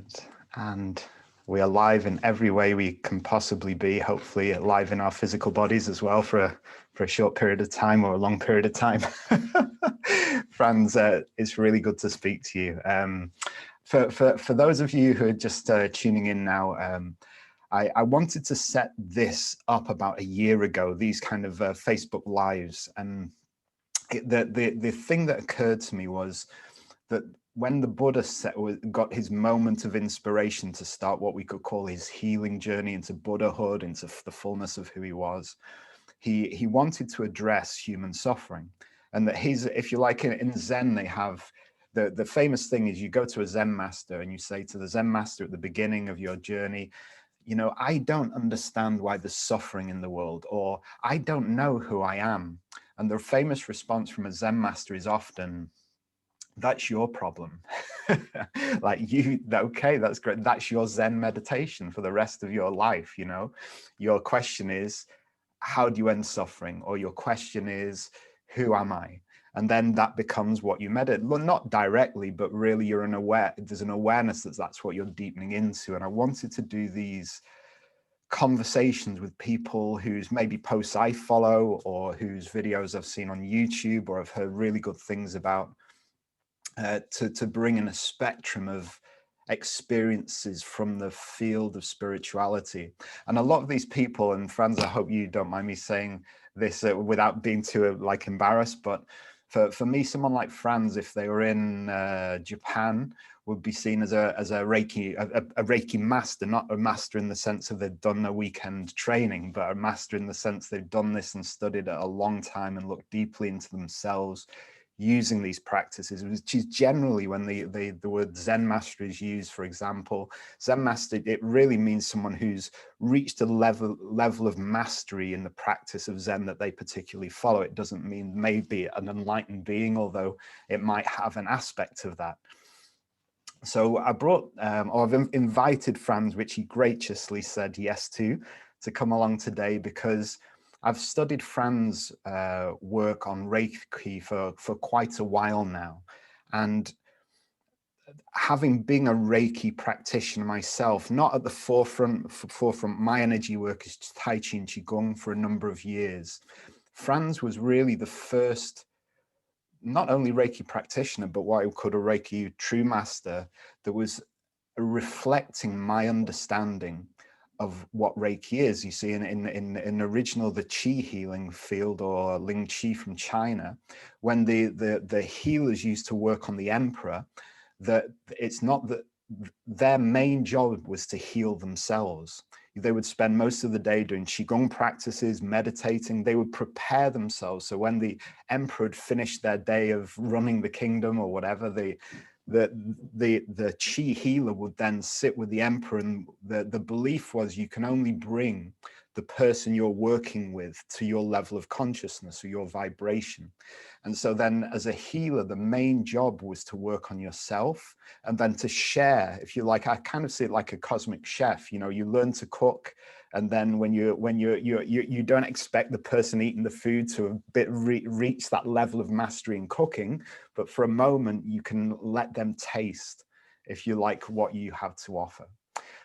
Nonattachment, and we are live in every way we can possibly be, hopefully live in our physical bodies as well for a short period of time or a long period of time. Frans, it's really good to speak to you. For those of you who are just tuning in now, I wanted to set this up about a year ago, these kind of Facebook Lives, and the thing that occurred to me was that when the Buddha got his moment of inspiration to start what we could call his healing journey into Buddhahood, into the fullness of who he was, he wanted to address human suffering. And that if you like, in Zen, they have the famous thing is you go to a Zen master and you say to the Zen master at the beginning of your journey, you know, I don't understand why there's suffering in the world, or I don't know who I am. And the famous response from a Zen master is often, that's your problem. Like, okay, that's great. That's your Zen meditation for the rest of your life. You know, your question is, how do you end suffering? Or your question is, who am I? And then that becomes what you meditate. Well, not directly, but really there's an awareness that that's what you're deepening into. And I wanted to do these conversations with people whose maybe posts I follow or whose videos I've seen on YouTube or I've heard really good things about, to bring in a spectrum of experiences from the field of spirituality. And a lot of these people, and Frans, I hope you don't mind me saying this without being too like embarrassed, but for me, someone like Frans, if they were in Japan, would be seen as a Reiki master, not a master in the sense of they've done a weekend training, but a master in the sense they've done this and studied it a long time and looked deeply into themselves using these practices, which is generally when the word Zen master is used. For example, Zen master, it really means someone who's reached a level of mastery in the practice of Zen that they particularly follow. It doesn't mean maybe an enlightened being, although it might have an aspect of that. So I brought, or I've invited Frans, which he graciously said yes to come along today, because I've studied Frans' work on Reiki for quite a while now. And having been a Reiki practitioner myself, not at the forefront, my energy work is Tai Chi and Qigong for a number of years. Frans was really the first, not only Reiki practitioner, but what I call a Reiki true master that was reflecting my understanding of what Reiki is. You see, in original, the Qi healing field, or Ling Qi from China, when the healers used to work on the emperor, that it's not that their main job was to heal themselves. They would spend most of the day doing Qigong practices, meditating. They would prepare themselves. So when the emperor had finished their day of running the kingdom or whatever, the Qi healer would then sit with the emperor, and the belief was you can only bring the person you're working with to your level of consciousness or your vibration. And so then as a healer, the main job was to work on yourself and then to share, if you like, I kind of see it like a cosmic chef. You know, you learn to cook, and then when you don't expect the person eating the food to reach that level of mastery in cooking, but for a moment you can let them taste, if you like, what you have to offer.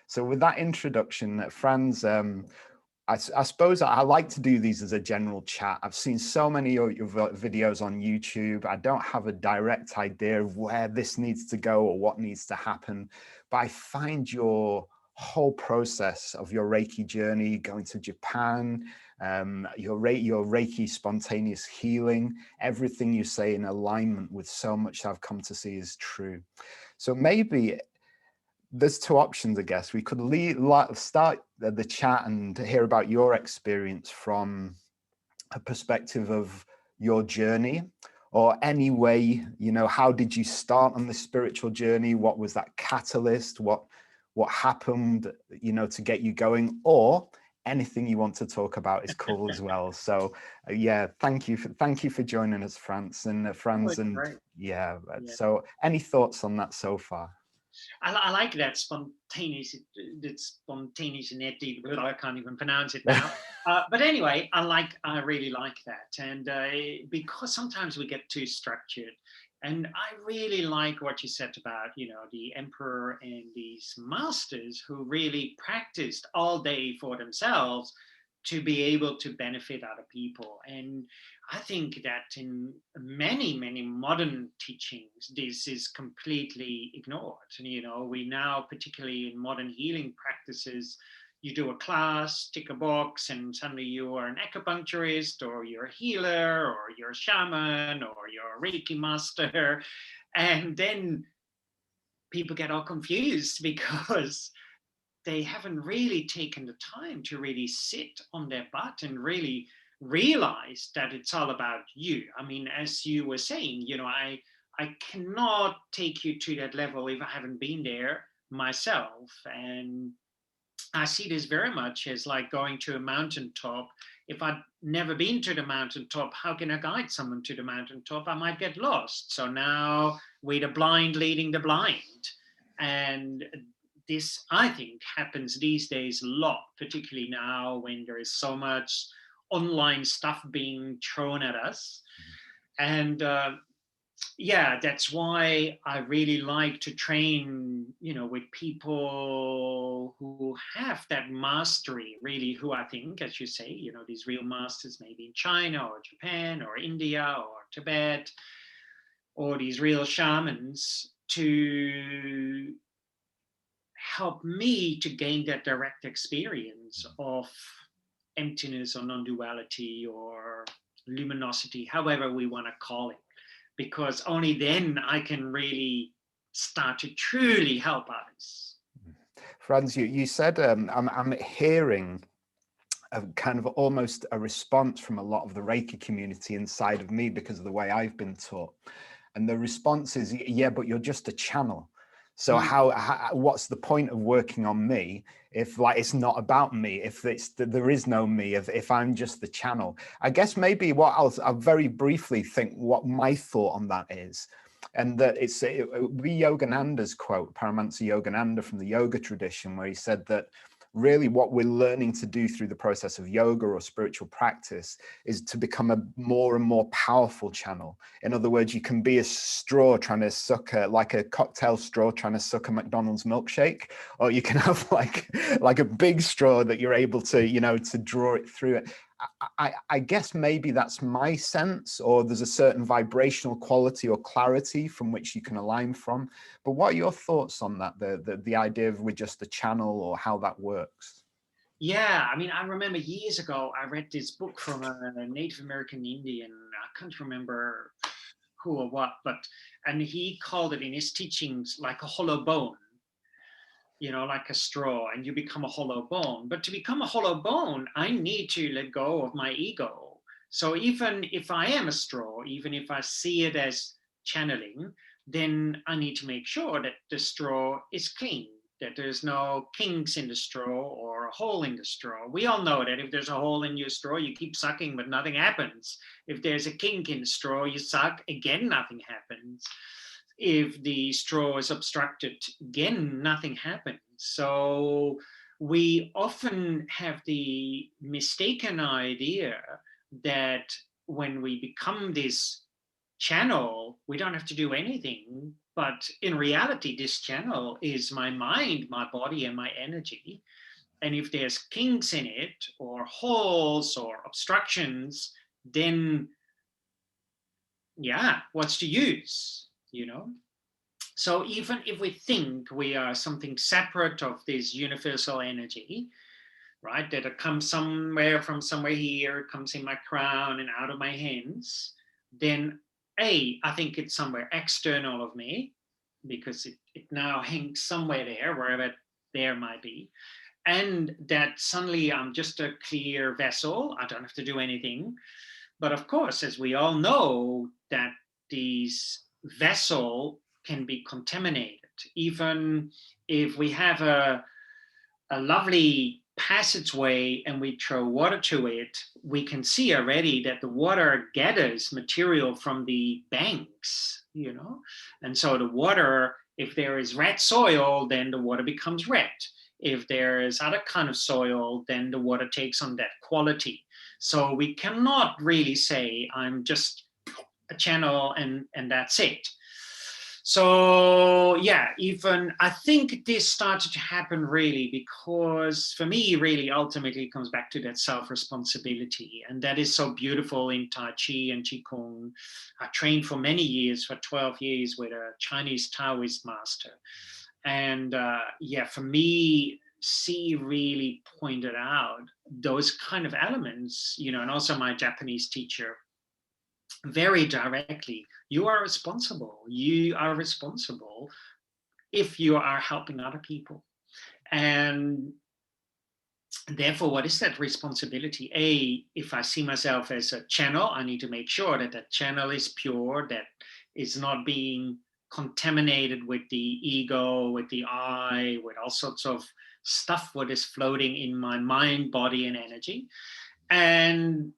So with that introduction, Frans, I suppose I like to do these as a general chat. I've seen so many of your videos on YouTube. I don't have a direct idea of where this needs to go or what needs to happen, but I find your whole process of your Reiki journey, going to Japan, your Reiki spontaneous healing, everything you say in alignment with so much I've come to see is true. So maybe there's two options, I guess. We could start the chat and hear about your experience from a perspective of your journey, or any way, you know, how did you start on the spiritual journey? What was that catalyst? What happened, you know, to get you going? Or anything you want to talk about is cool as well. So yeah, thank you for joining us, Frans. And Frans, and yeah, so any thoughts on that so far? I like that spontaneity, but I can't even pronounce it now. But anyway, I really like that. And because sometimes we get too structured, And I really like what you said about, the emperor and these masters who really practiced all day for themselves to be able to benefit other people. And I think that in many, many modern teachings, this is completely ignored. And, we now, particularly in modern healing practices, you do a class, tick a box, and suddenly you are an acupuncturist, or you're a healer, or you're a shaman, or you're a Reiki master. And then people get all confused because they haven't really taken the time to really sit on their butt and really realize that it's all about you. I mean, as you were saying, I cannot take you to that level if I haven't been there myself. And I see this very much as like going to a mountaintop. If I've never been to the mountaintop, how can I guide someone to the mountaintop? I might get lost. So now we're the blind leading the blind. And this, I think, happens these days a lot, particularly now when there is so much online stuff being thrown at us. And yeah, that's why I really like to train, with people who have that mastery, really, who I think, as you say, these real masters, maybe in China or Japan or India or Tibet, or these real shamans, to help me to gain that direct experience of emptiness or non-duality or luminosity, however we want to call it, because only then I can really start to truly help others. Frans, you said I'm hearing a kind of almost a response from a lot of the Reiki community inside of me because of the way I've been taught. And the response is, yeah, but you're just a channel. So how what's the point of working on me if like it's not about me, if there is no me, if I'm just the channel? I guess maybe what I'll very briefly think what my thought on that is, and that it would be Yogananda's quote, Paramahansa Yogananda from the yoga tradition, where he said that really what we're learning to do through the process of yoga or spiritual practice is to become a more and more powerful channel. In other words, you can be a straw trying to suck like a cocktail straw trying to suck a McDonald's milkshake, or you can have like a big straw that you're able to, to draw it through it. I guess maybe that's my sense, or there's a certain vibrational quality or clarity from which you can align from. But what are your thoughts on that, the idea of we're just a channel, or how that works? Yeah, I mean, I remember years ago, I read this book from a Native American Indian. I can't remember who or what, and he called it in his teachings like a hollow bone. Like a straw, and you become a hollow bone. But to become a hollow bone, I need to let go of my ego. So even if I am a straw, even if I see it as channeling, then I need to make sure that the straw is clean, that there's no kinks in the straw or a hole in the straw. We all know that if there's a hole in your straw, you keep sucking, but nothing happens. If there's a kink in the straw, you suck, again, nothing happens. If the straw is obstructed, again, nothing happens. So we often have the mistaken idea that when we become this channel, we don't have to do anything. But in reality, this channel is my mind, my body, and my energy. And if there's kinks in it, or holes, or obstructions, then yeah, what's the use? So even if we think we are something separate of this universal energy, right, that it comes somewhere from somewhere here, comes in my crown and out of my hands, then I think it's somewhere external of me, because it now hangs somewhere there, wherever there might be. And that suddenly I'm just a clear vessel. I don't have to do anything. But of course, as we all know, that these vessel can be contaminated. Even if we have a lovely passageway and we throw water to it, we can see already that the water gathers material from the banks, And so the water, if there is red soil, then the water becomes red. If there is other kind of soil, then the water takes on that quality. So we cannot really say I'm just a channel and that's it. So yeah, even I think this started to happen really because for me, really, ultimately it comes back to that self-responsibility. And that is so beautiful in Tai Chi and Qigong. I trained for many years, for 12 years with a Chinese Taoist master. And yeah, for me, she really pointed out those kind of elements, you know, and also my Japanese teacher very directly. You are responsible. You are responsible if you are helping other people. And therefore, what is that responsibility? If I see myself as a channel, I need to make sure that that channel is pure, that it's not being contaminated with the ego, with the I, with all sorts of stuff what is floating in my mind, body, and energy. And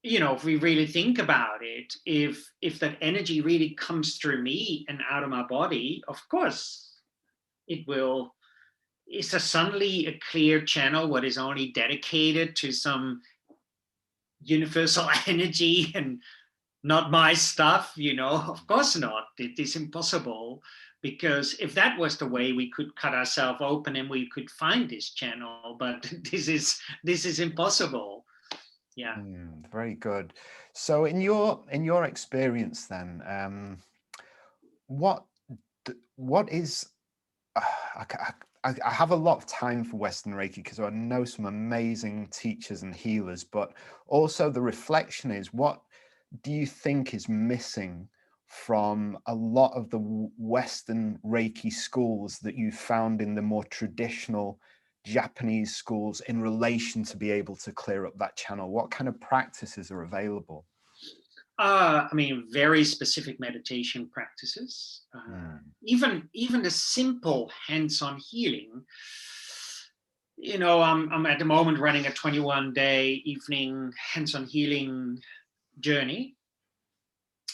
you know, if we really think about it, if that energy really comes through me and out of my body, of course it will. It's a suddenly a clear channel what is only dedicated to some universal energy and not my stuff, you know. Of course not. It is impossible, because if that was the way, we could cut ourselves open and we could find this channel, but this is impossible. Yeah. Very good. So in your experience then, what is I have a lot of time for Western Reiki because I know some amazing teachers and healers, but also the reflection is, what do you think is missing from a lot of the Western Reiki schools that you found in the more traditional Japanese schools in relation to be able to clear up that channel? What kind of practices are available? I mean, very specific meditation practices. Even the simple hands-on healing. You know, I'm at the moment running a 21-day evening hands-on healing journey,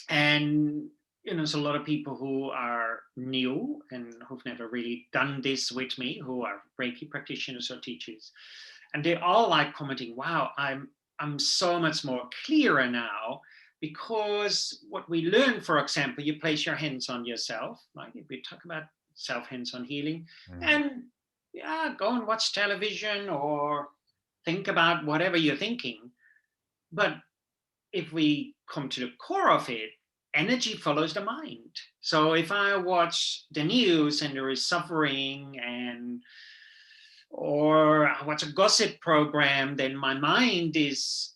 and you know, there's a lot of people who are new and who've never really done this with me, who are Reiki practitioners or teachers, and they all like commenting, "Wow, I'm so much more clearer now." Because what we learn, for example, you place your hands on yourself, like if we talk about self hands-on healing, and yeah, go and watch television or think about whatever you're thinking. But if we come to the core of it, energy follows the mind. So if I watch the news and there is suffering, and or I watch a gossip program, then my mind is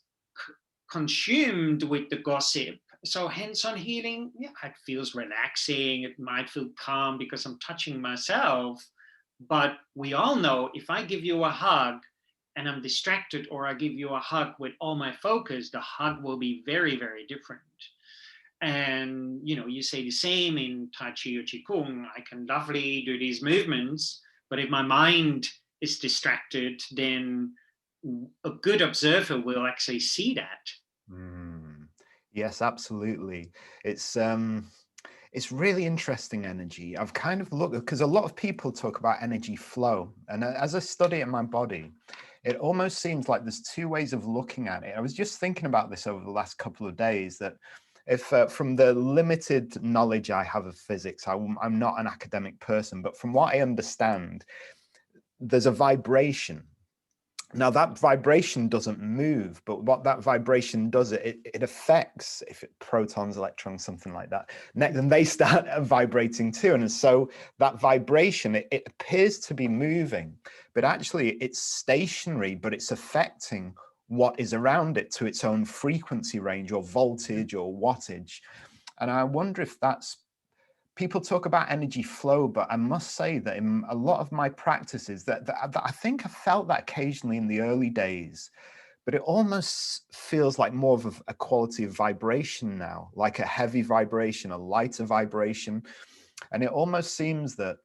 consumed with the gossip. So hands-on healing, yeah, it feels relaxing. It might feel calm because I'm touching myself. But we all know, if I give you a hug and I'm distracted, or I give you a hug with all my focus, the hug will be very, very different. And you know, you say the same in Tai Chi or Qigong. I can lovely do these movements, but if my mind is distracted, then a good observer will actually see that. Yes, absolutely. It's really interesting energy. I've kind of looked, because a lot of people talk about energy flow, and as I study it in my body, it almost seems like there's two ways of looking at it. I was just thinking about this over the last couple of days, that if from the limited knowledge I have of physics, I'm not an academic person, but from what I understand, there's a vibration. Now that vibration doesn't move, but what that vibration does, it affects, if it protons, electrons, something like that, then they start vibrating too. And so that vibration, it appears to be moving, but actually it's stationary, but it's affecting what is around it to its own frequency range or voltage or wattage. And I wonder if that's, people talk about energy flow, but I must say that in a lot of my practices, that I think I felt that occasionally in the early days, but it almost feels like more of a quality of vibration now, like a heavy vibration, a lighter vibration. And it almost seems that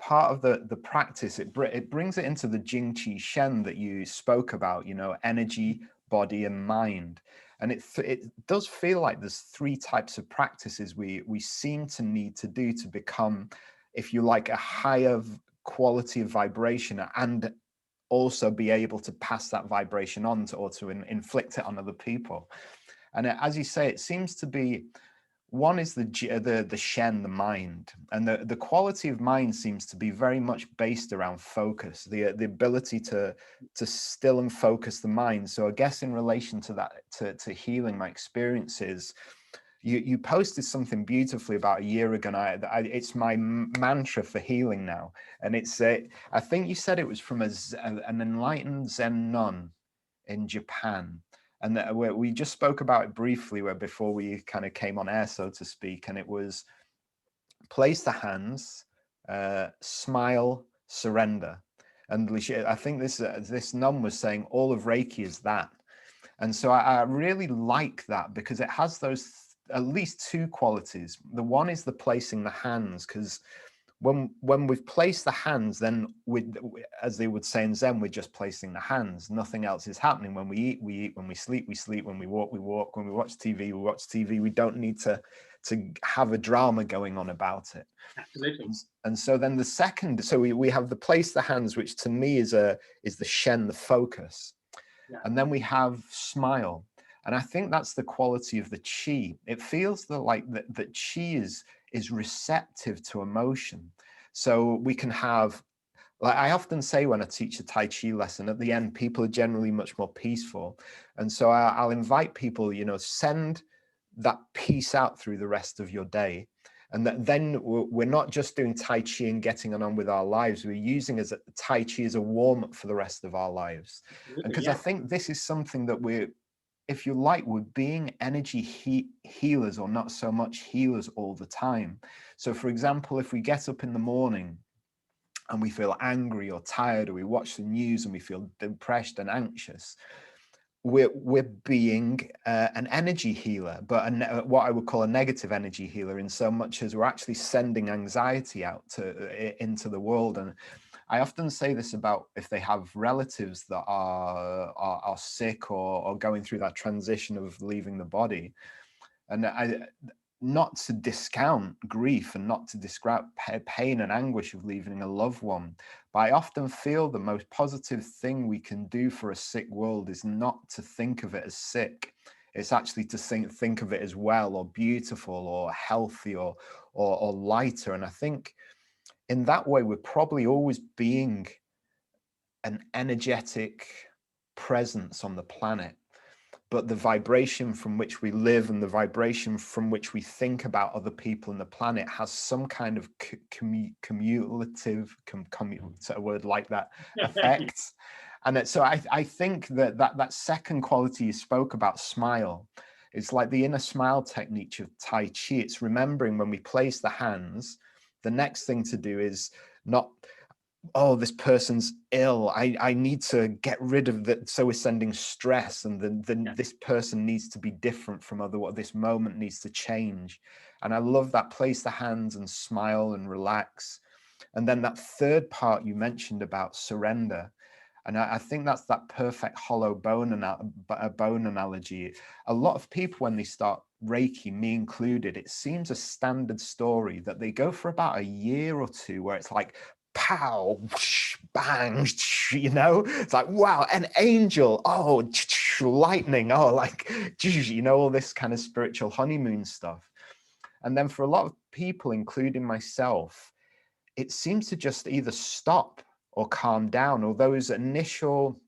part of the practice, it brings it into the Jing Qi Shen that you spoke about, you know, energy, body, and mind. And it does feel like there's three types of practices we seem to need to do to become, if you like, a higher quality of vibration, and also be able to pass that vibration on to, or to inflict it on other people. And as you say, it seems to be, one is the Shen, the mind, and the quality of mind seems to be very much based around focus, the ability to still and focus the mind. So I guess in relation to that, to healing, my experiences, you posted something beautifully about a year ago, and it's my mantra for healing now. And it's I think you said it was from an enlightened Zen nun in Japan. And we just spoke about it briefly before we kind of came on air, so to speak. And it was place the hands, smile, surrender. And I think this nun was saying all of Reiki is that. And so I really like that, because it has those at least two qualities. The one is the placing the hands, because when we've placed the hands, then as they would say in Zen, we're just placing the hands. Nothing else is happening. When we eat, we eat. When we sleep, we sleep. When we walk, we walk. When we watch TV, we watch TV. We don't need to have a drama going on about it. Absolutely. And so then the second, so we have the place the hands, which to me is the Shen, the focus. Yeah. And then we have smile. And I think that's the quality of the chi. It feels like that chi is receptive to emotion. So we can have, like I often say when I teach a Tai Chi lesson, at the end, people are generally much more peaceful. And so I'll invite people, send that peace out through the rest of your day. And then we're not just doing Tai Chi and getting on with our lives. We're using Tai Chi as a warm-up for the rest of our lives. Because I think this is something that if you like, we're being energy healers, or not so much healers all the time. So for example, if we get up in the morning and we feel angry or tired, or we watch the news and we feel depressed and anxious, we're being an energy healer, but what I would call a negative energy healer, in so much as we're actually sending anxiety out into the world. And I often say this about if they have relatives that are sick or going through that transition of leaving the body, and not to discount grief and not to describe pain and anguish of leaving a loved one, but I often feel the most positive thing we can do for a sick world is not to think of it as sick. It's actually to think of it as well, or beautiful, or healthy, or lighter. And I think in that way, we're probably always being an energetic presence on the planet. But the vibration from which we live and the vibration from which we think about other people on the planet has some kind of cumulative, a word like that, effect. And so I think that second quality you spoke about, smile, is like the inner smile technique of Tai Chi. It's remembering when we place the hands, the next thing to do is not, oh, this person's ill, I need to get rid of that, so we're sending stress, and then this person needs to be different from what this moment needs to change. And I love that, place the hands and smile and relax. And then that third part you mentioned about surrender, and I think that's that perfect hollow bone analogy. A lot of people, when they start Reiki, me included, it seems a standard story that they go for about a year or two where it's like, pow, whoosh, bang, it's like, wow, an angel, oh, lightning, oh, like, all this kind of spiritual honeymoon stuff. And then for a lot of people, including myself, it seems to just either stop or calm down, or those initial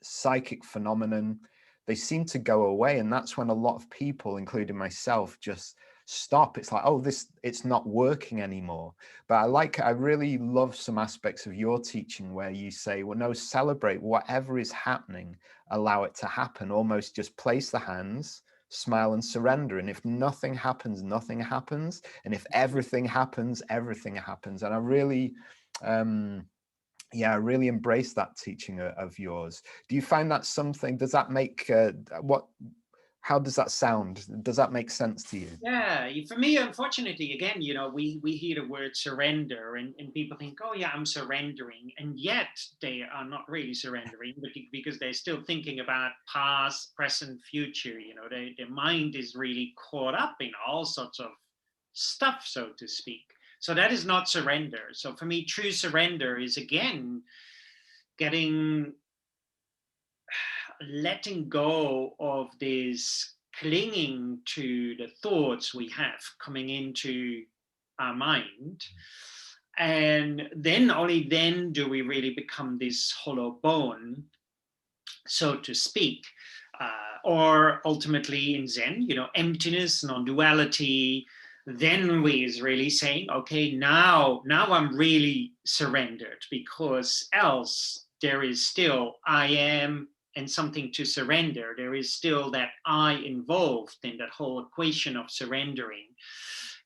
psychic phenomenon, they seem to go away. And that's when a lot of people, including myself, just stop. It's like, oh, it's not working anymore. But I really love some aspects of your teaching where you say, well, no, celebrate whatever is happening, allow it to happen, almost just place the hands, smile and surrender. And if nothing happens, nothing happens. And if everything happens, everything happens. And I really I really embrace that teaching of yours. Do you find that something, does that make how does that sound? Does that make sense to you? Yeah, for me, unfortunately, again, we hear the word surrender, and people think, oh yeah, I'm surrendering. And yet they are not really surrendering, because they're still thinking about past, present, future. Their mind is really caught up in all sorts of stuff, so to speak. So that is not surrender. So for me, true surrender is, again, letting go of this clinging to the thoughts we have coming into our mind. And then only then do we really become this hollow bone, so to speak. Or ultimately in Zen, emptiness, non-duality. Then we is really saying, okay, now I'm really surrendered, because else there is still I am and something to surrender. There is still that I involved in that whole equation of surrendering.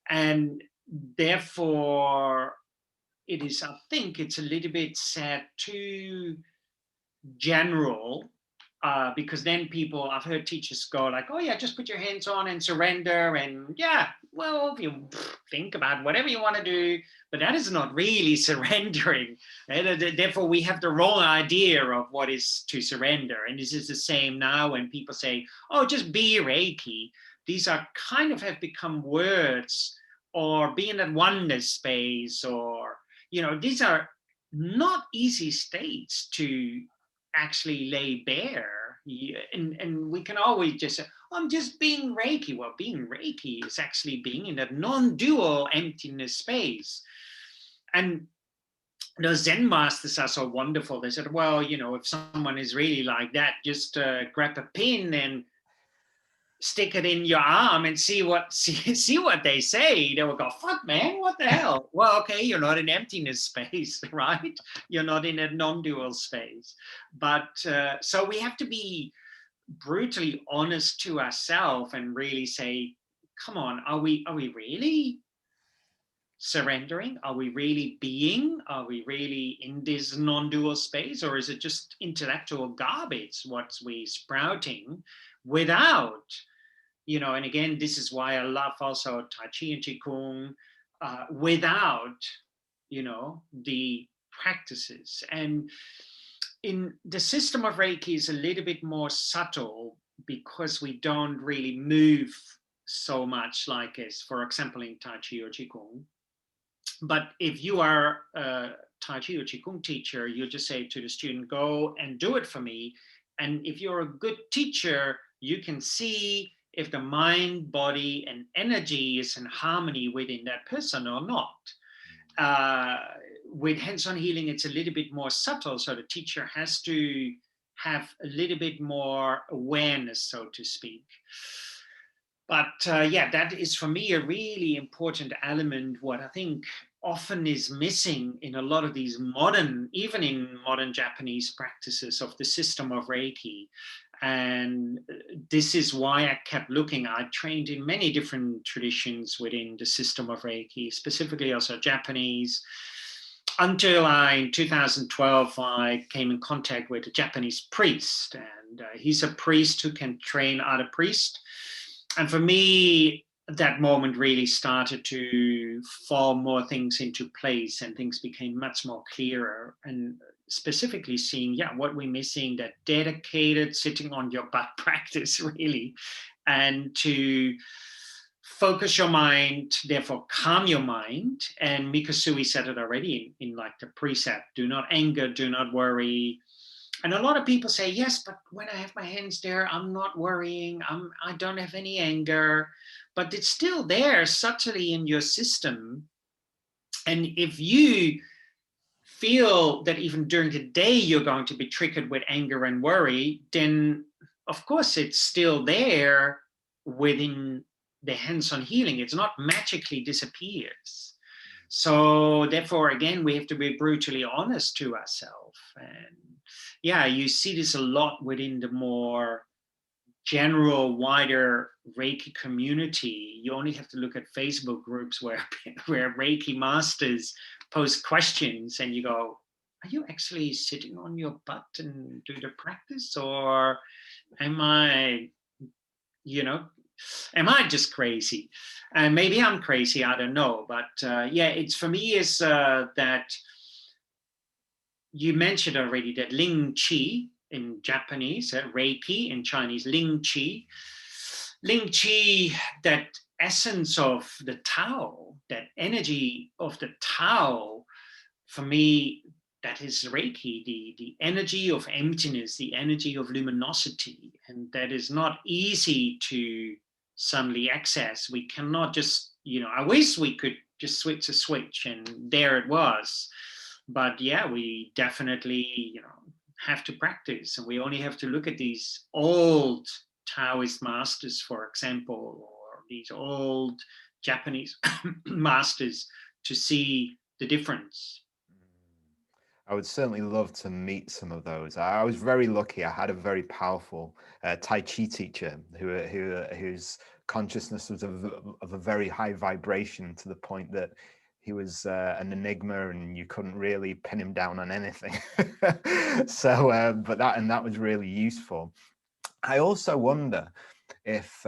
And therefore, I think it's a little bit sad, too general, because then I've heard teachers go like, oh yeah, just put your hands on and surrender. And yeah, well, if you think about whatever you want to do, but that is not really surrendering. Therefore, we have the wrong idea of what is to surrender. And this is the same now when people say, oh, just be Reiki. These are kind of have become words, or be in that oneness space, or, these are not easy states to actually lay bare. And we can always just say, oh, I'm just being Reiki. Well, being Reiki is actually being in that non-dual emptiness space. And the Zen masters are so wonderful. They said, well, if someone is really like that, just grab a pin and stick it in your arm and see what they say. They will go, fuck, man, what the hell? Well, okay, you're not in emptiness space, right? You're not in a non-dual space. But so we have to be brutally honest to ourselves and really say, come on, are we really surrendering? Are we really being? Are we really in this non-dual space? Or is it just intellectual garbage, what we sprouting without, and again, this is why I love also Tai Chi and Qigong, without, the practices. And in the system of Reiki is a little bit more subtle, because we don't really move so much like as, for example, in Tai Chi or Qigong. But if you are a Tai Chi or Qigong teacher, you just say to the student, go and do it for me. And if you're a good teacher, you can see if the mind, body, and energy is in harmony within that person or not. With hands-on healing, it's a little bit more subtle, so the teacher has to have a little bit more awareness, so to speak. But yeah, that is for me a really important element, what I think often is missing in a lot of these even in modern Japanese practices of the system of Reiki. And this is why I kept looking. I trained in many different traditions within the system of Reiki, specifically also Japanese, until in 2012, I came in contact with a Japanese priest. And he's a priest who can train other priests. And for me, that moment really started to fall more things into place, and things became much more clearer. And specifically seeing, what we're missing, that dedicated sitting on your butt practice, really, and to focus your mind, therefore calm your mind. And Mikasui said it already in like the precept, do not anger, do not worry. And a lot of people say, yes, but when I have my hands there, I'm not worrying, I don't have any anger, but it's still there subtly in your system. And if you feel that even during the day you're going to be triggered with anger and worry, then of course it's still there within the hands-on healing. It's not magically disappears. So therefore, again, we have to be brutally honest to ourselves. And yeah, you see this a lot within the more general, wider Reiki community. You only have to look at Facebook groups where Reiki masters post questions, and you go, are you actually sitting on your butt and do the practice, or am I just crazy? And maybe I'm crazy, I don't know. But yeah, it's for me is that you mentioned already that Ling Qi in Japanese, Reiki in Chinese, Ling Qi. Ling Qi, that essence of the Tao, that energy of the Tao, for me, that is Reiki, the energy of emptiness, the energy of luminosity. And that is not easy to suddenly access. We cannot just, I wish we could just switch a switch and there it was. But yeah, we definitely, have to practice. And we only have to look at these old Taoist masters, for example, or these old Japanese masters to see the difference. I would certainly love to meet some of those. I was very lucky. I had a very powerful Tai Chi teacher whose consciousness was of a very high vibration, to the point that he was an enigma and you couldn't really pin him down on anything. So, but that was really useful. I also wonder if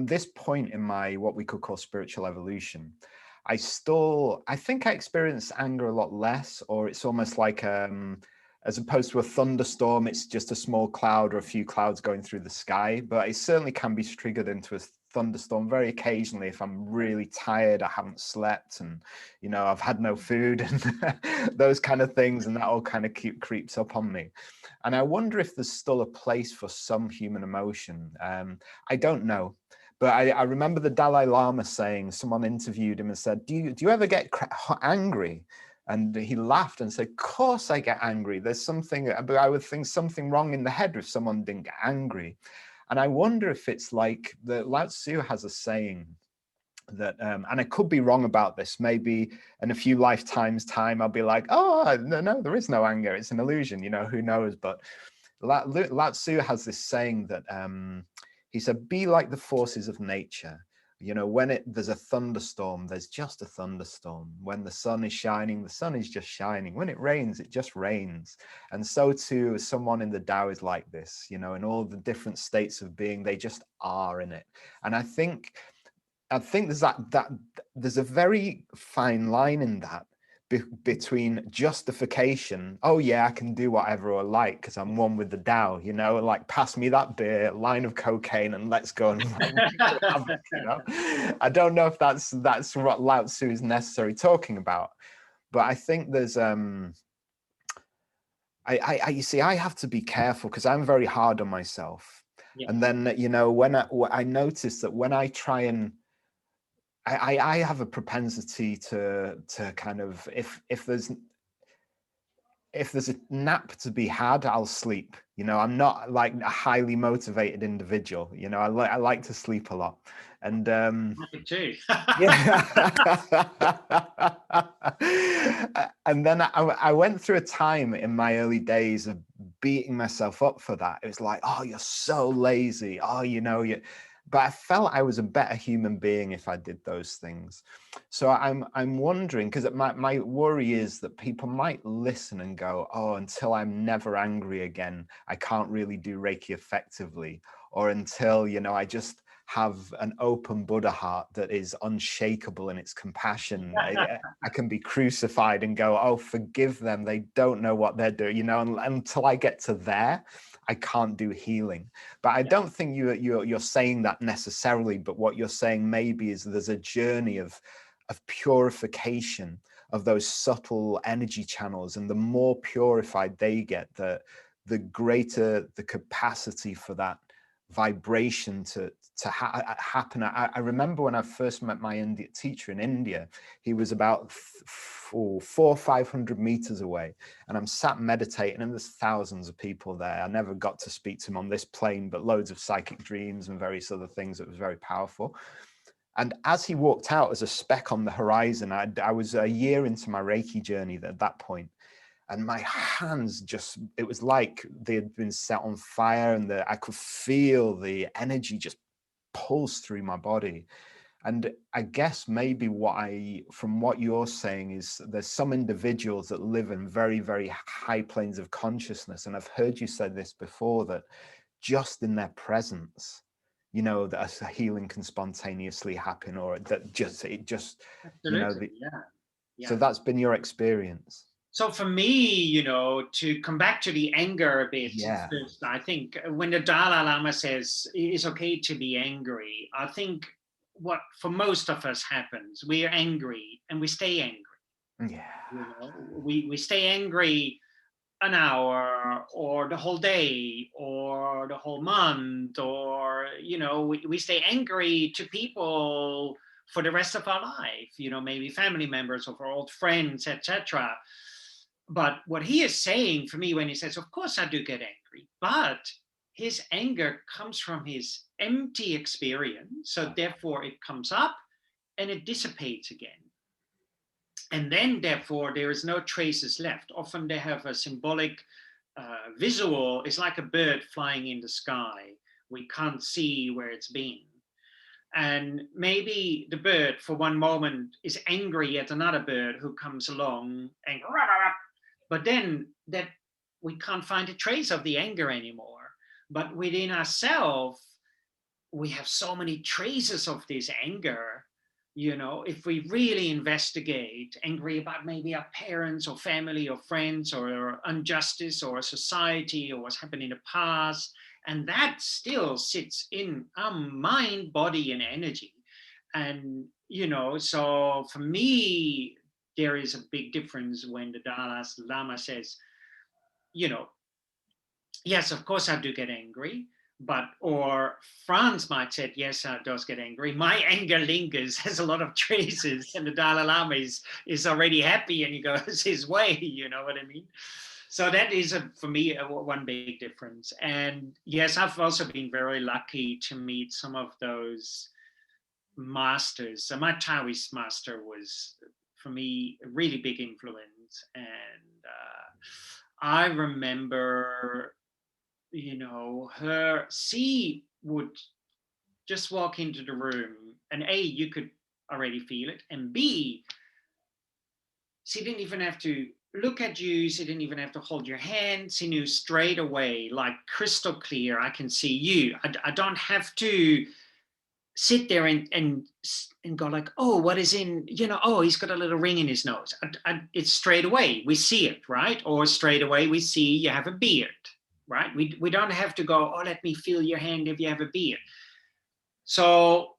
this point in my what we could call spiritual evolution, I think I experience anger a lot less, or it's almost like as opposed to a thunderstorm, it's just a small cloud or a few clouds going through the sky. But it certainly can be triggered into a thunderstorm very occasionally if I'm really tired, I haven't slept, and I've had no food and those kind of things, and that all kind of creeps up on me. And I wonder if there's still a place for some human emotion. I don't know. But I remember the Dalai Lama saying, someone interviewed him and said, do you ever get angry? And he laughed and said, of course I get angry. There's something, but I would think something wrong in the head if someone didn't get angry. And I wonder if it's like Lao Tzu has a saying that, and I could be wrong about this, maybe in a few lifetimes time, I'll be like, oh, no, there is no anger. It's an illusion, who knows? But Lao Tzu has this saying that, he said, be like the forces of nature. When there's a thunderstorm, there's just a thunderstorm. When the sun is shining, the sun is just shining. When it rains, it just rains. And so too, someone in the Tao is like this, in all the different states of being, they just are in it. And I think there's there's a very fine line in that, between justification. Oh yeah, I can do whatever I like because I'm one with the Tao, like pass me that beer, line of cocaine, and let's go and I don't know if that's what Lao Tzu is necessarily talking about, but I think there's you see, I have to be careful because I'm very hard on myself. Yeah. And then when I notice that when I try and I have a propensity to kind of, if there's a nap to be had, I'll sleep. I'm not like a highly motivated individual. I like to sleep a lot. And me too. Yeah. And then I went through a time in my early days of beating myself up for that. It was like, oh, you're so lazy. Oh, but I felt I was a better human being if I did those things. So I'm wondering, because my worry is that people might listen and go, oh, until I'm never angry again, I can't really do Reiki effectively. Or until, I just have an open Buddha heart that is unshakable in its compassion. I can be crucified and go, oh, forgive them. They don't know what they're doing, until I get to there. I can't do healing. But I don't think you're saying that necessarily, but what you're saying maybe is there's a journey of purification of those subtle energy channels, and the more purified they get, the greater the capacity for that vibration to happen. I remember when I first met my teacher in India, he was about 400 or 500 meters away, and I'm sat meditating, and there's thousands of people there. I never got to speak to him on this plane, but loads of psychic dreams and various other things that was very powerful. And as he walked out as a speck on the horizon, I was a year into my Reiki journey at that point. And my hands it was like they had been set on fire, and I could feel the energy just pulse through my body. And I guess maybe from what you're saying is there's some individuals that live in very, very high planes of consciousness. And I've heard you say this before, that just in their presence, that a healing can spontaneously happen, or that Absolutely. Yeah. So that's been your experience. So for me, to come back to the anger a bit, I think when the Dalai Lama says it's okay to be angry, I think what for most of us happens, we are angry and we stay angry. Yeah. We stay angry an hour or the whole day or the whole month, or we stay angry to people for the rest of our life, maybe family members or old friends, etc. But what he is saying for me when he says, of course I do get angry, but his anger comes from his empty experience, so therefore it comes up and it dissipates again. And then, therefore, there is no traces left. Often they have a symbolic visual. It's like a bird flying in the sky. We can't see where it's been. And maybe the bird, for one moment, is angry at another bird who comes along, and but then that we can't find a trace of the anger anymore. But within ourselves, we have so many traces of this anger. If we really investigate, angry about maybe our parents or family or friends or injustice or society or what's happened in the past, and that still sits in our mind, body, and energy. And so for me, there is a big difference when the Dalai Lama says, yes, of course I do get angry, or Frans might say, yes, I does get angry. My anger lingers, has a lot of traces, and the Dalai Lama is already happy and he goes his way, you know what I mean? So that is, for me, one big difference. And yes, I've also been very lucky to meet some of those masters. So my Taoist master was, for me, a really big influence. And I remember she would just walk into the room, and A, you could already feel it, and B, she didn't even have to look at you, she didn't even have to hold your hand, she knew straight away, like crystal clear, I can see you. I don't have to sit there and go like, oh, what is in, oh, he's got a little ring in his nose. It's straight away, we see it, right? Or straight away we see you have a beard. Right? We don't have to go, oh, let me feel your hand if you have a beard. So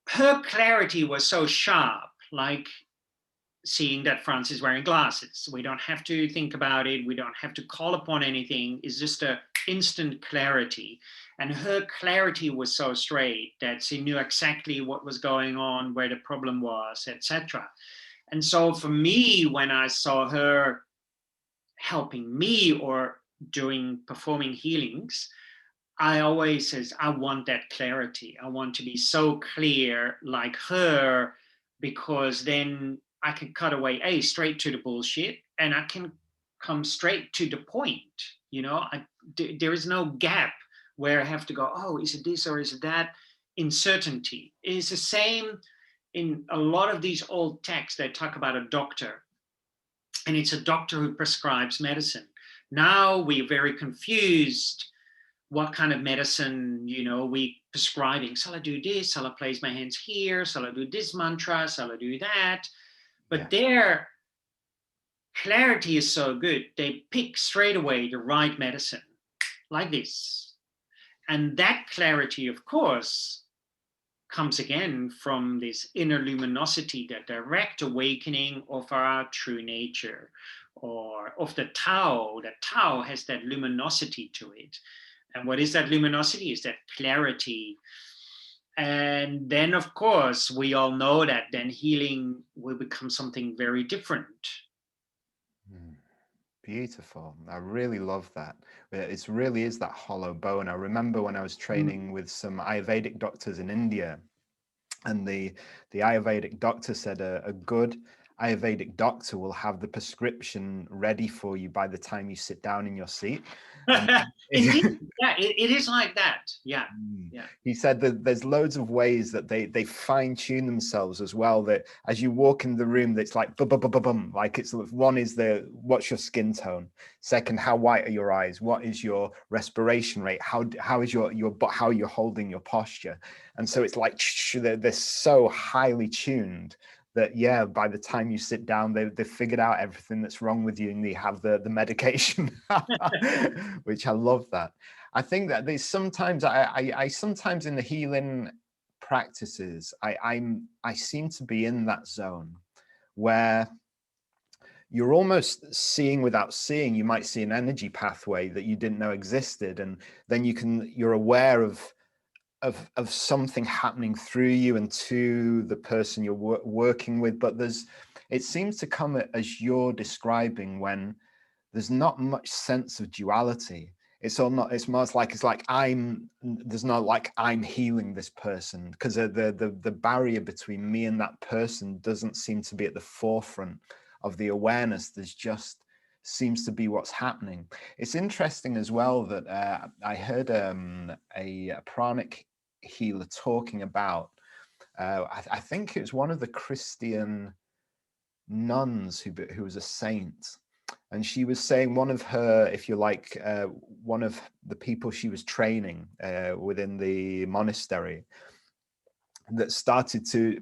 her clarity was so sharp, like seeing that Frans is wearing glasses. We don't have to think about it. We don't have to call upon anything. It's just an instant clarity. And her clarity was so straight that she knew exactly what was going on, where the problem was, etc. And so for me, when I saw her helping me or performing healings, I always says, I want that clarity. I want to be so clear like her, because then I can cut away straight to the bullshit, and I can come straight to the point. There is no gap where I have to go, oh, is it this or is it that? Uncertainty is the same in a lot of these old texts. They talk about a doctor, and it's a doctor who prescribes medicine. Now we're very confused what kind of medicine, we prescribing. Shall I do this? Shall I place my hands here? Shall I do this mantra? Shall I do that? But their clarity is so good. They pick straight away the right medicine, like this. And that clarity, of course, comes again from this inner luminosity, that direct awakening of our true nature, or of the Tao. The Tao has that luminosity to it. And what is that luminosity? Is that clarity. And then, of course, we all know that then healing will become something very different. Beautiful. I really love that. It really is that hollow bone. I remember when I was training with some Ayurvedic doctors in India, and the Ayurvedic doctor said a good Ayurvedic doctor will have the prescription ready for you by the time you sit down in your seat. Indeed. Yeah, it is like that. Yeah. Yeah. He said that there's loads of ways that they fine tune themselves as well, that as you walk in the room, that's like bum, like it's one is what's your skin tone, second, how white are your eyes, what is your respiration rate, how is your how you're holding your posture. And so it's like they're so highly tuned that by the time you sit down, they've figured out everything that's wrong with you, and they have the medication, which I love that. I think that there's sometimes I sometimes in the healing practices, I seem to be in that zone where you're almost seeing without seeing. You might see an energy pathway that you didn't know existed, and then you're aware of something happening through you and to the person you're working with. But it seems to come as you're describing, when there's not much sense of duality. It's more like there's no like I'm healing this person, because the barrier between me and that person doesn't seem to be at the forefront of the awareness. There's just seems to be what's happening. It's interesting as well that I heard a pranic healer talking about, I think it was one of the Christian nuns who was a saint, and she was saying one of her, if you like, one of the people she was training within the monastery, that started to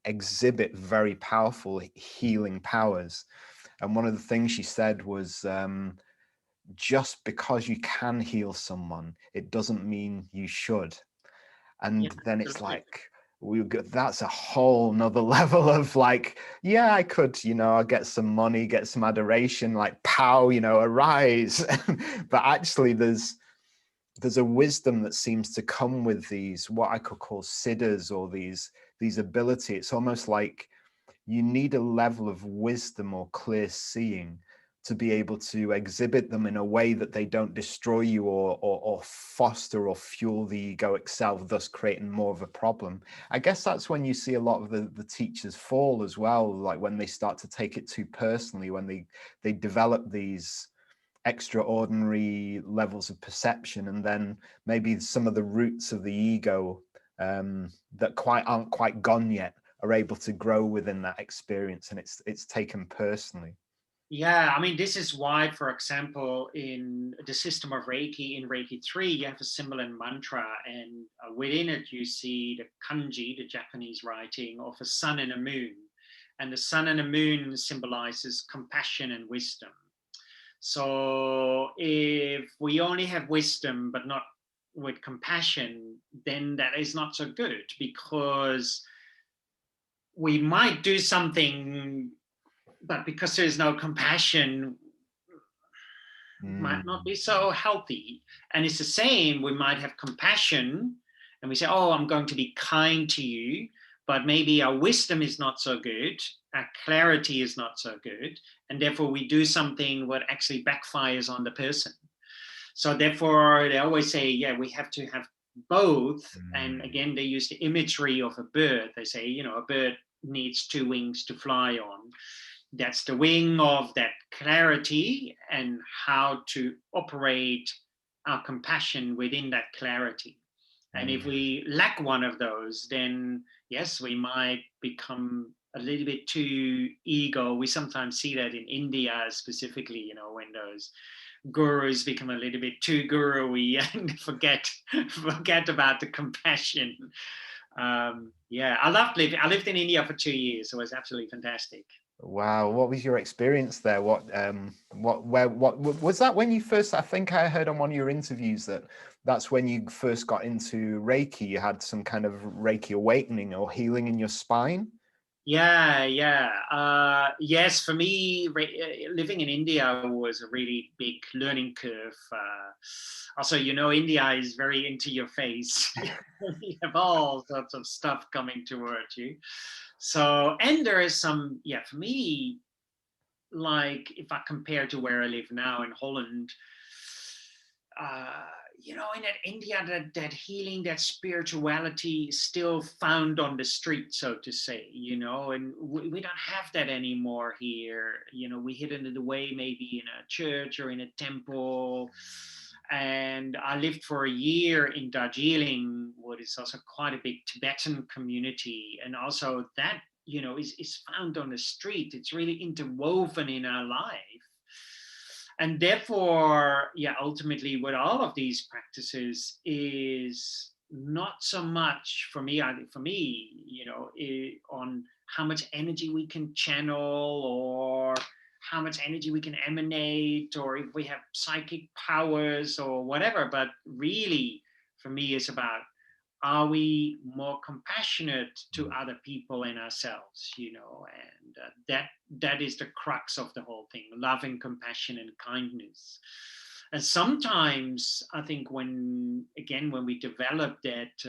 exhibit very powerful healing powers. And one of the things she said was, just because you can heal someone, it doesn't mean you should. And then it's like, that's a whole nother level of like, yeah, I could, I'll get some money, get some adoration, like pow, arise. But actually there's a wisdom that seems to come with these, what I could call siddhas, or these ability. It's almost like you need a level of wisdom or clear seeing to be able to exhibit them in a way that they don't destroy you or foster or fuel the egoic self, thus creating more of a problem. I guess that's when you see a lot of the teachers fall as well, like when they start to take it too personally, when they develop these extraordinary levels of perception, and then maybe some of the roots of the ego that aren't quite gone yet are able to grow within that experience, and it's taken personally. Yeah, I mean, this is why, for example, in the system of Reiki, in Reiki 3, you have a symbol and mantra, and within it, you see the kanji, the Japanese writing of a sun and a moon. And the sun and the moon symbolizes compassion and wisdom. So if we only have wisdom, but not with compassion, then that is not so good, because we might do something, but because there's no compassion, might not be so healthy. And it's the same, we might have compassion and we say, oh, I'm going to be kind to you, but maybe our wisdom is not so good, our clarity is not so good, and therefore we do something what actually backfires on the person. So therefore they always say, yeah, we have to have both. And again, they use the imagery of a bird. They say, a bird needs two wings to fly on. That's the wing of that clarity and how to operate our compassion within that clarity. And if we lack one of those, then yes, we might become a little bit too ego. We sometimes see that in India specifically, when those gurus become a little bit too guru-y and forget about the compassion. I lived in India for 2 years, so it was absolutely fantastic. Wow, what was your experience there? What was that when you first? I think I heard on one of your interviews that's when you first got into Reiki. You had some kind of Reiki awakening or healing in your spine. Yes, for me, living in India was a really big learning curve. Also, India is very into your face. You have all sorts of stuff coming towards you. So, and there is some, for me, like if I compare to where I live now in Holland, in that India, that healing, that spirituality is still found on the street, so to say, and we don't have that anymore here. We hidden it away maybe in a church or in a temple. And I lived for a year in Darjeeling, what is also quite a big Tibetan community. And also that, is found on the street. It's really interwoven in our life. And therefore, ultimately with all of these practices is not so much for me, on how much energy we can channel or how much energy we can emanate, or if we have psychic powers or whatever. But really, for me, it's about are we more compassionate to other people and ourselves, and that is the crux of the whole thing: love and compassion and kindness. And sometimes I think when we develop that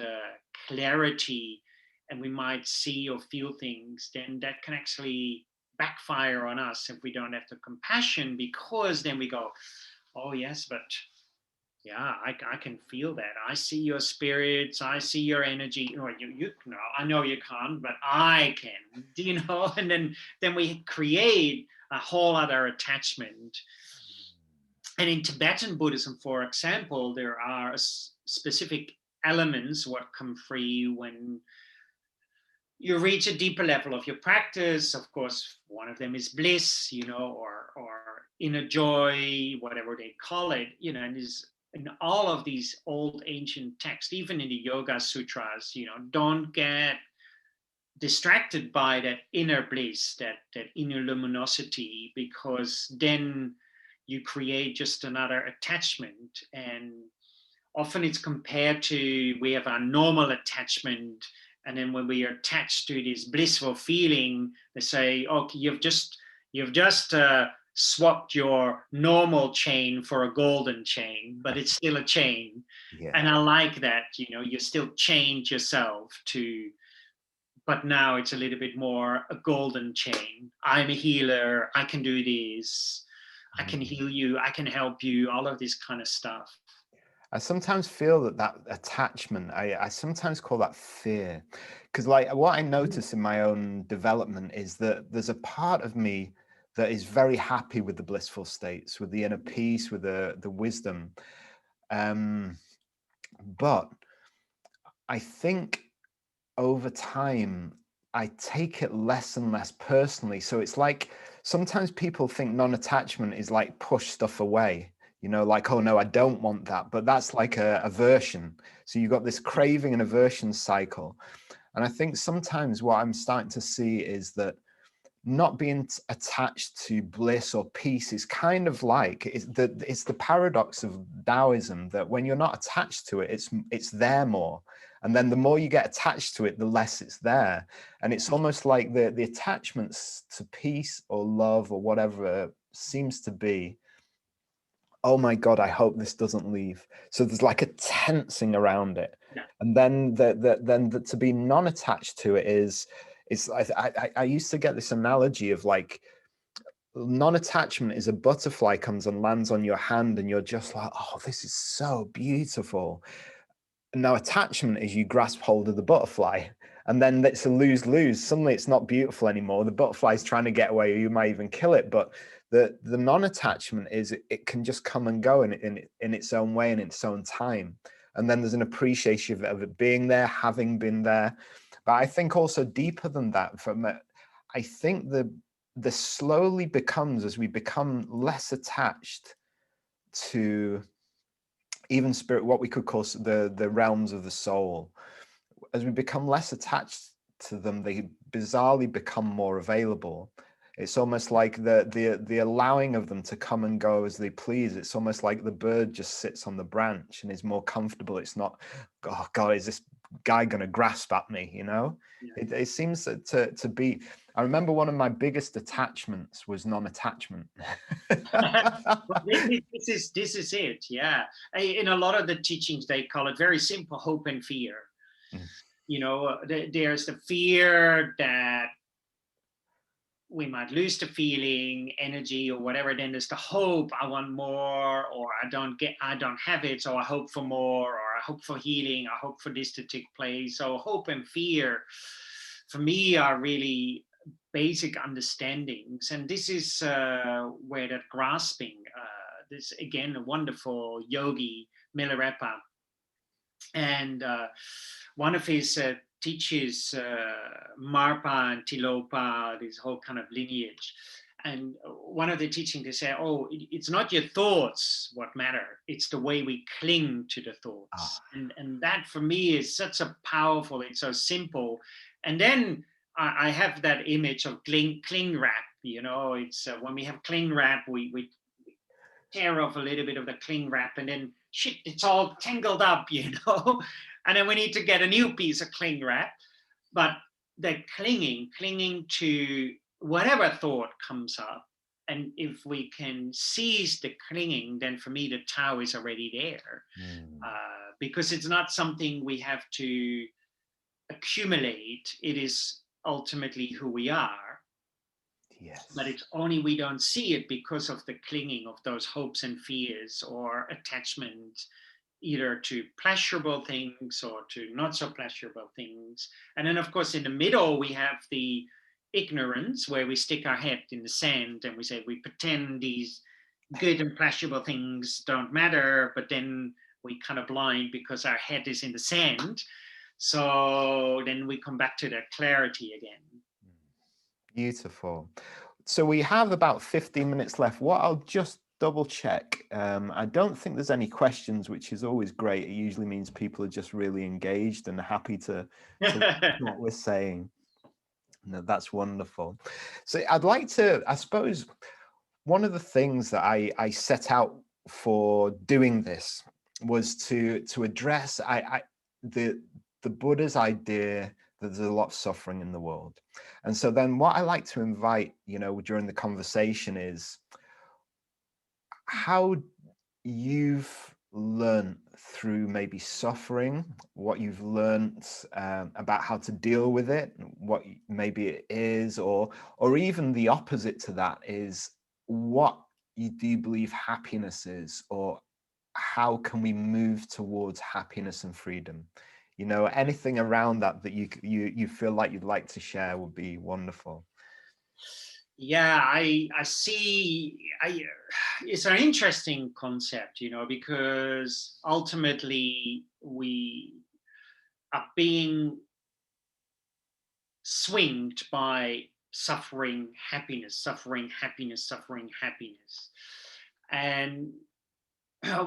clarity, and we might see or feel things, then that can actually backfire on us if we don't have the compassion, because then we go, oh yes, but yeah, I can feel that. I see your spirits. I see your energy. Or you know, I know you can't, but I can. And then we create a whole other attachment. And in Tibetan Buddhism, for example, there are specific elements what come free when you reach a deeper level of your practice. Of course, one of them is bliss, or inner joy, whatever they call it, and is in all of these old ancient texts, even in the Yoga Sutras, don't get distracted by that inner bliss, that inner luminosity, because then you create just another attachment. And often it's compared to, we have our normal attachment, and then when we are attached to this blissful feeling, they say, okay, you've just swapped your normal chain for a golden chain, but it's still a chain. Yeah. And I like that, you still change yourself to, but now it's a little bit more a golden chain. I'm a healer. I can do this. I can heal you. I can help you. All of this kind of stuff. I sometimes feel that attachment, I sometimes call that fear, because like what I notice in my own development is that there's a part of me that is very happy with the blissful states, with the inner peace, with the wisdom. But I think over time, I take it less and less personally. So it's like sometimes people think non-attachment is like push stuff away. Like, oh no, I don't want that. But that's like a aversion. So you've got this craving and aversion cycle. And I think sometimes what I'm starting to see is that not being attached to bliss or peace is kind of like, it's the paradox of Taoism, that when you're not attached to it, it's there more. And then the more you get attached to it, the less it's there. And it's almost like the attachments to peace or love or whatever seems to be, oh my God, I hope this doesn't leave. So there's like a tensing around it. Yeah. And then to be non-attached to it is I used to get this analogy of like, non-attachment is a butterfly comes and lands on your hand and you're just like, oh, this is so beautiful. And now attachment is you grasp hold of the butterfly, and then it's a lose-lose. Suddenly it's not beautiful anymore. The butterfly's trying to get away, or you might even kill it. But the non-attachment is it can just come and go in its own way and in its own time. And then there's an appreciation of it being there, having been there. But I think also deeper than that, I think the slowly becomes, as we become less attached to even spirit, what we could call the realms of the soul, as we become less attached to them, they bizarrely become more available. It's almost like the allowing of them to come and go as they please. It's almost like the bird just sits on the branch and is more comfortable. It's not, oh God, is this guy going to grasp at me? Yeah. It seems to be. I remember one of my biggest attachments was non-attachment. This is it. Yeah. In a lot of the teachings, they call it very simple: hope and fear. There's the fear that we might lose the feeling, energy, or whatever. Then there's the hope: I want more, or I don't have it, so I hope for more, or I hope for healing, I hope for this to take place. So hope and fear, for me, are really basic understandings. And this is where that grasping, this again, a wonderful yogi, Milarepa, and one of his teaches Marpa and Tilopa, this whole kind of lineage. And one of the teachings, they say, oh, it's not your thoughts what matter, it's the way we cling to the thoughts. And that for me is such a powerful, it's so simple. And then I have that image of cling wrap, it's when we have cling wrap, we tear off a little bit of the cling wrap and then shit, it's all tangled up, and then we need to get a new piece of cling wrap. But the clinging to whatever thought comes up, and if we can seize the clinging, then for me the Tao is already there, because it's not something we have to accumulate. It is ultimately who we are. Yes. But it's only we don't see it because of the clinging of those hopes and fears or attachment, either to pleasurable things or to not so pleasurable things. And then, of course, in the middle, we have the ignorance, where we stick our head in the sand and we say we pretend these good and pleasurable things don't matter, but then we kind of blind because our head is in the sand. So then we come back to that clarity again. Beautiful. So we have about 15 minutes left. What I'll just double check. I don't think there's any questions, which is always great. It usually means people are just really engaged and happy to what we're saying. No, that's wonderful. So I'd like to, I suppose, one of the things that I set out for doing this was to address the Buddha's idea that there's a lot of suffering in the world. And so then what I like to invite, during the conversation is how you've learned through maybe suffering, what you've learned about how to deal with it, what maybe it is, or even the opposite to that is what you do believe happiness is, or how can we move towards happiness and freedom? Anything around that you feel like you'd like to share would be wonderful. Yeah, I see. It's an interesting concept, because ultimately we are being swinged by suffering, happiness, suffering, happiness, suffering, happiness. And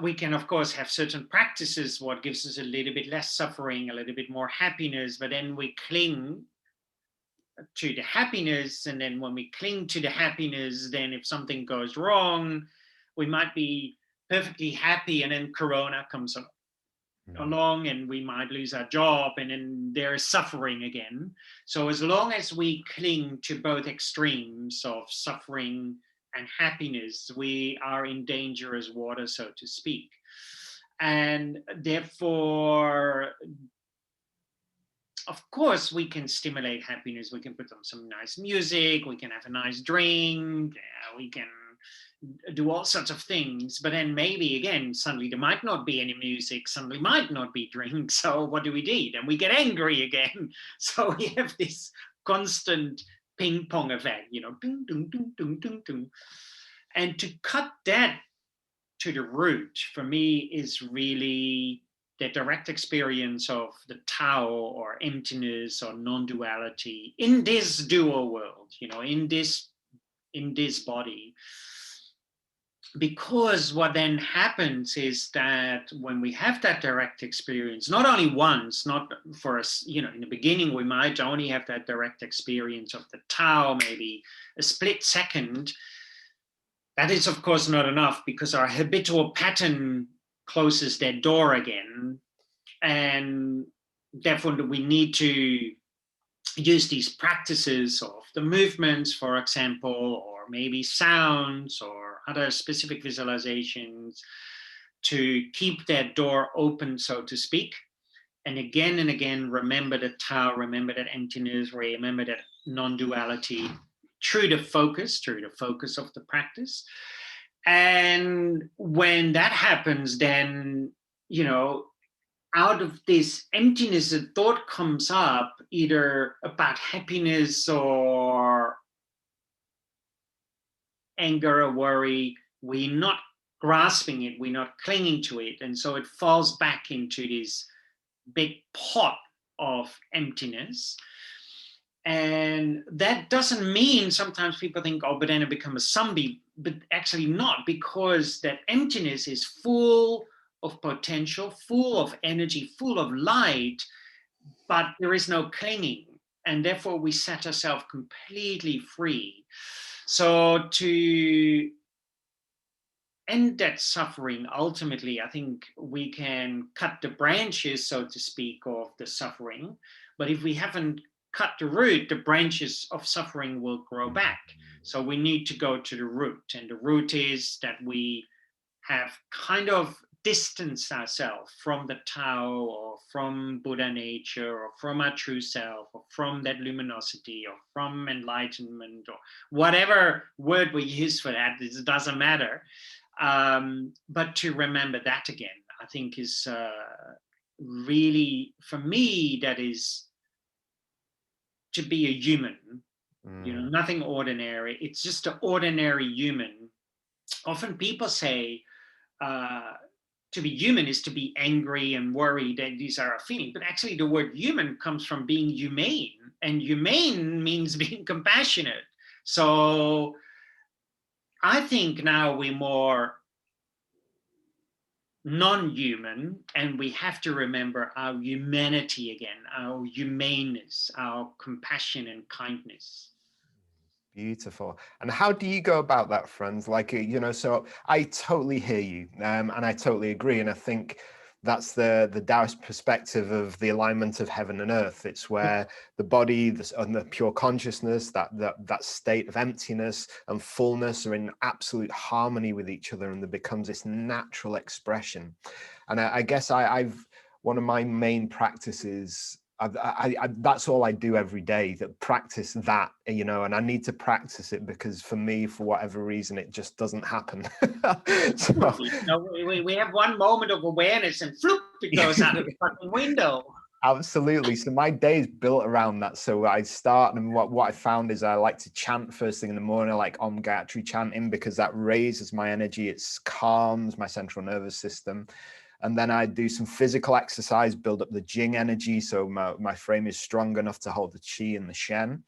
we can, of course, have certain practices, what gives us a little bit less suffering, a little bit more happiness, but then we cling to the happiness. And then when we cling to the happiness, then if something goes wrong, we might be perfectly happy, and then Corona comes along and we might lose our job, and then there is suffering again. So as long as we cling to both extremes of suffering and happiness, we are in dangerous water, so to speak. And therefore, of course, we can stimulate happiness. We can put on some nice music. We can have a nice drink. We can do all sorts of things. But then maybe, again, suddenly there might not be any music. Suddenly might not be drink. So what do we do? Then we get angry again. So we have this constant ping pong effect, ding, ding, ding, ding, ding, ding. And to cut that to the root, for me, is really the direct experience of the Tao, or emptiness, or non-duality in this dual world, in this body. Because what then happens is that when we have that direct experience, not only once, not for us, in the beginning, we might only have that direct experience of the Tao, maybe a split second. That is, of course, not enough, because our habitual pattern closes that door again. And therefore, we need to use these practices of the movements, for example, or maybe sounds or other specific visualizations to keep that door open, so to speak. And again, remember the Tao, remember that emptiness, remember that non-duality through the focus of the practice. And when that happens, then, out of this emptiness, a thought comes up, either about happiness or anger or worry. We're not grasping it, we're not clinging to it. And so it falls back into this big pot of emptiness. And that doesn't mean, sometimes people think, oh, but then I become a zombie, but actually not, because that emptiness is full of potential, full of energy, full of light, but there is no clinging. And therefore we set ourselves completely free. So to end that suffering, ultimately, I think we can cut the branches, so to speak, of the suffering. But if we haven't cut the root, the branches of suffering will grow back. So we need to go to the root. And the root is that we have kind of distanced ourselves from the Tao, or from Buddha nature, or from our true self, or from that luminosity, or from enlightenment, or whatever word we use for that. It doesn't matter. But to remember that again, I think is really, for me, that is to be a human, nothing ordinary. It's just an ordinary human. Often people say to be human is to be angry and worried, and these are our feelings. But actually, the word human comes from being humane, and humane means being compassionate. So I think now we're more non-human, and we have to remember our humanity again, our humaneness, our compassion and kindness. Beautiful. And how do you go about that, Frans? Like, so I totally hear you, and I totally agree. And I think that's the Taoist perspective of the alignment of heaven and earth. It's where the body and the pure consciousness, that state of emptiness and fullness, are in absolute harmony with each other, and there becomes this natural expression. And I guess I've one of my main practices, that's all I do every day, that practice that, and I need to practice it, because for me, for whatever reason, it just doesn't happen. So, we have one moment of awareness and floop, it goes out of the fucking window. Absolutely. So my day is built around that. So I start, and what I found is I like to chant first thing in the morning, like Om Gayatri chanting, because that raises my energy. It calms my central nervous system. And then I do some physical exercise, build up the Jing energy, so my frame is strong enough to hold the Qi and the Shen.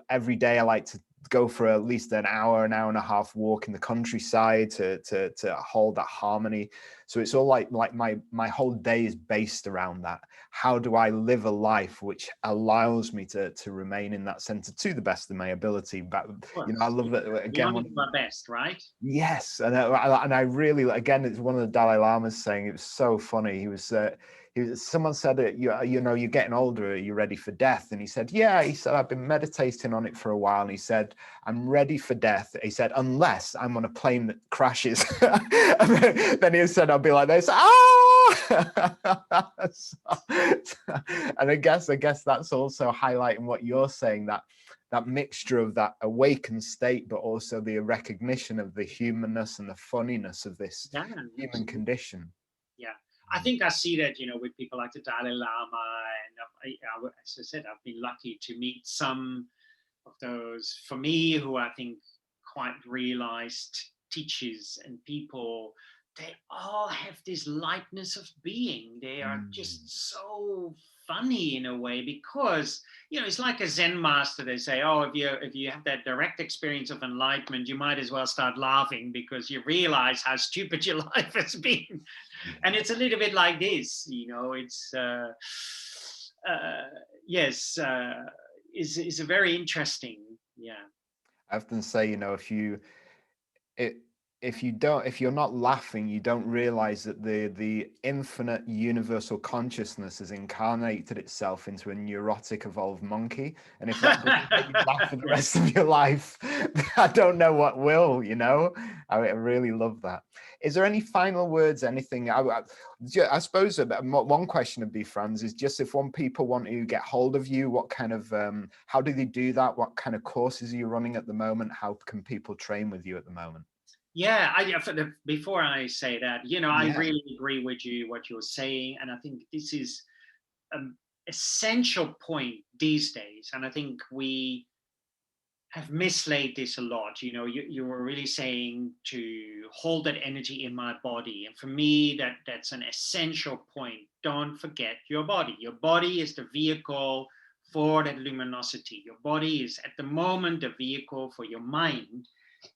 Every day I like to go for at least an hour and a half walk in the countryside to hold that harmony. So it's all like my whole day is based around that. How do I live a life which allows me to remain in that center to the best of my ability? But I love that again. We my best, right? Yes, and I really, again, it's one of the Dalai Lamas saying, it was so funny. Someone said that you're getting older, are you ready for death? And he said, yeah. He said, I've been meditating on it for a while. And he said, I'm ready for death. He said, unless I'm on a plane that crashes. And then he said, I'll be like this, and I guess that's also highlighting what you're saying, that mixture of that awakened state, but also the recognition of the humanness and the funniness of this human condition. Yeah. I think I see that, with people like the Dalai Lama, and as I said, I've been lucky to meet some of those, for me, who I think quite realized teachers and people. They all have this lightness of being. They are just so funny in a way, because it's like a Zen master. They say, oh, if you have that direct experience of enlightenment, you might as well start laughing, because you realize how stupid your life has been. And it's a little bit like this, it's yes, is a very interesting. I often say, if you're not laughing, you don't realize that the infinite universal consciousness has incarnated itself into a neurotic evolved monkey. And if that doesn't make you laugh for the rest of your life, I don't know what will. I really love that. Is there any final words, anything? I suppose one question would be, Frans, is just if people want to get hold of you, what kind of how do they do that? What kind of courses are you running at the moment? How can people train with you at the moment? Yeah, before I say that, I really agree with you, what you're saying. And I think this is an essential point these days. And I think we have mislaid this a lot. You were really saying to hold that energy in my body. And for me, that's an essential point. Don't forget your body. Your body is the vehicle for that luminosity. Your body is at the moment the vehicle for your mind.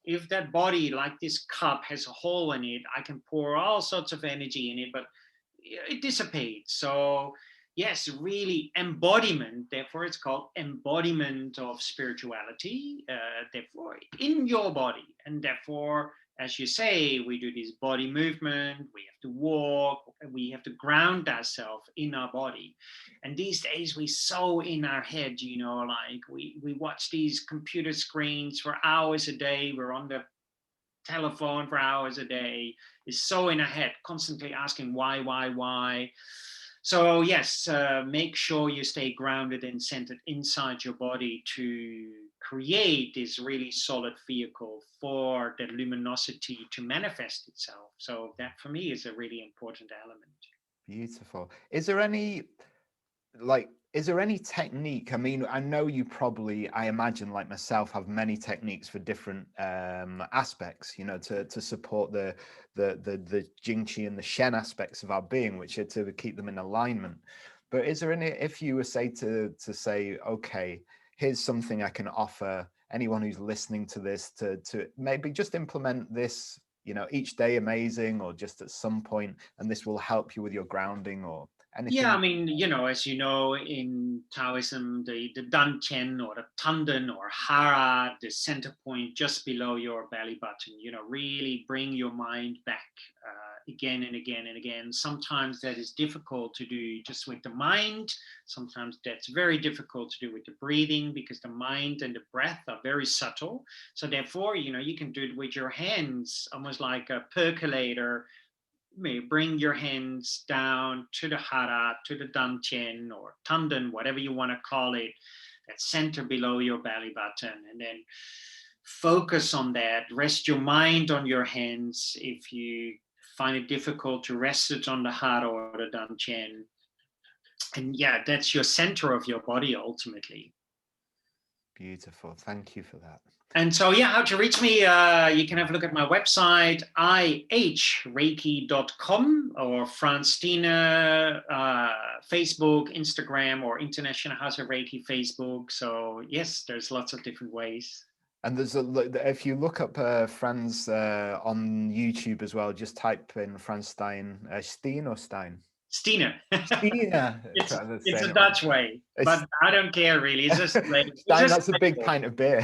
If that body, like this cup, has a hole in it, I can pour all sorts of energy in it, but it dissipates. So yes, really embodiment, therefore it's called embodiment of spirituality, therefore in your body, and therefore as you say, we do this body movement, we have to walk, we have to ground ourselves in our body. And these days we so in our head, you know, like we watch these computer screens for hours a day, we're on the telephone for hours a day, is so in our head, constantly asking why. So yes, make sure you stay grounded and centered inside your body to create this really solid vehicle for the luminosity to manifest itself. So that for me is a really important element. Beautiful. Is there any is there any technique? I mean, I know you probably, I imagine like myself, have many techniques for different aspects, you know, to support the Jing Qi and the Shen aspects of our being, which are to keep them in alignment. But is there any, if you were to say, okay, here's something I can offer anyone who's listening to this to maybe just implement this, you know, each day amazing, or just at some point, and this will help you with your grounding or anything? Yeah, I mean, you know, as you know, in Taoism, the duncan or the tanden or hara, the center point just below your belly button, you know, really bring your mind back again and again and again. Sometimes that is difficult to do just with the mind. Sometimes that's very difficult to do with the breathing, because the mind and the breath are very subtle. So therefore, you know, you can do it with your hands, almost like a percolator. You may bring your hands down to the hara, to the dantian or tanden, whatever you want to call it, that center below your belly button, and then focus on that. Rest your mind on your hands. If you find it difficult to rest it on the hara or the dantian, and yeah, that's your center of your body ultimately. Beautiful. Thank you for that. And so, yeah, how to reach me? You can have a look at my website, ihreiki.com, or Frans Stiene, Facebook, Instagram, or International House of Reiki Facebook. So, yes, there's lots of different ways. And there's if you look up Frans on YouTube as well, just type in Frans Steen or Stein? Stiene. Stiene. It's a Dutch way, but I don't care really. It's just like Stein, that's a big pint of beer.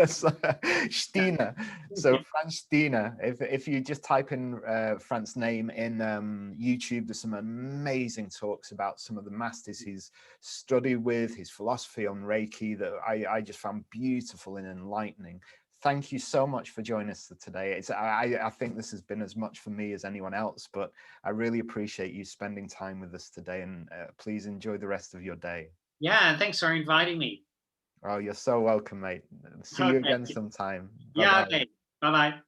Stiene. So Frans Stiene. If you just type in Frans' name in YouTube, there's some amazing talks about some of the masters he's studied with, his philosophy on Reiki that I just found beautiful and enlightening. Thank you so much for joining us today. I think this has been as much for me as anyone else, but I really appreciate you spending time with us today, and please enjoy the rest of your day. Yeah, thanks for inviting me. Oh, you're so welcome, mate. See you again sometime. Yeah, Bye-bye. okay. Bye-bye.